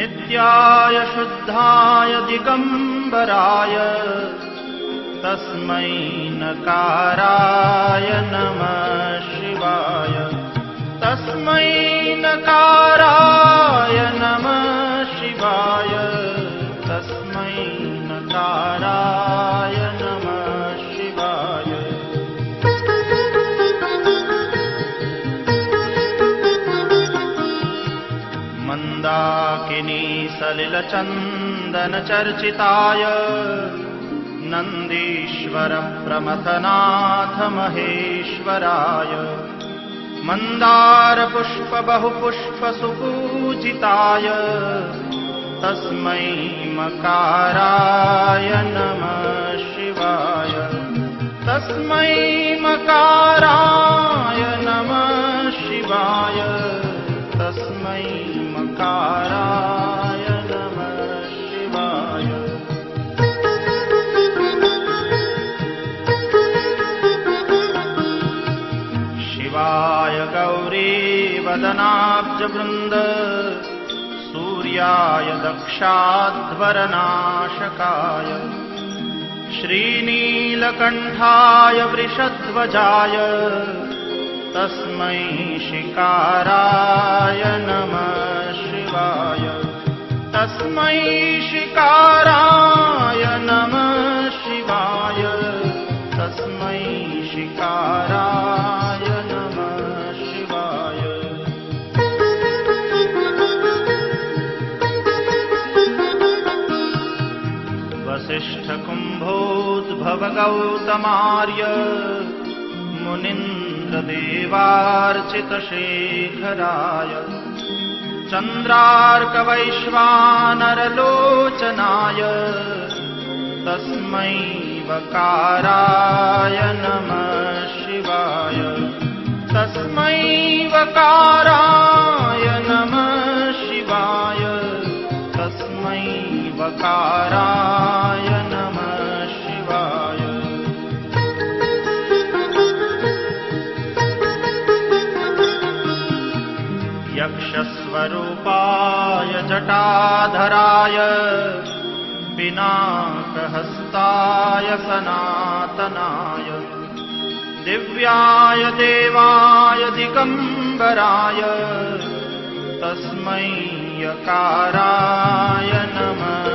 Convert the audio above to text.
नित्याय शुद्धाय दिगंबराय तस्मै नकाराय नमः शिवाय तस्मै नकाराय नमः शिवाय तस्मै नकाराय नमः शिवाय मंदाकिनी सलिलचंदन चर्चिताय नंदीश्वर प्रमथनाथ महेश्वराय मंदार पुष्प बहुपुष्प सुपूजिताय तस्मै मकाराय नमः शिवाय तस्मै मकाराय नमः शिवाय तस्मै मकाराय नमः शिवाय शिवाय गौरी वदनाब्जवृन्द सूर्याय दक्षाध्वरनाशकाय श्रीनीलकण्ठाय वृषध्वजाय तस्मै शिकाराय नमः शिवाय तस्मै शिकाराय नमः शिवाय तस्मै शिकाराय नमः शिवाय वसिष्ठकुम्भोद्भवगौतमार्य मुनीन्द्रदेवार्चितशेखराय चन्द्रार्कवैश्वानरलोचनाय तस्मै वकाराय नमः शिवाय तस्मै वकाराय नमः शिवाय तस्मै वकाराय नमः शिवाय यक्षस्वरूपाय जटाधराय पिनाकहस्ताय सनातनाय दिव्याय देवाय दिगंबराय तस्मै यकाराय नमः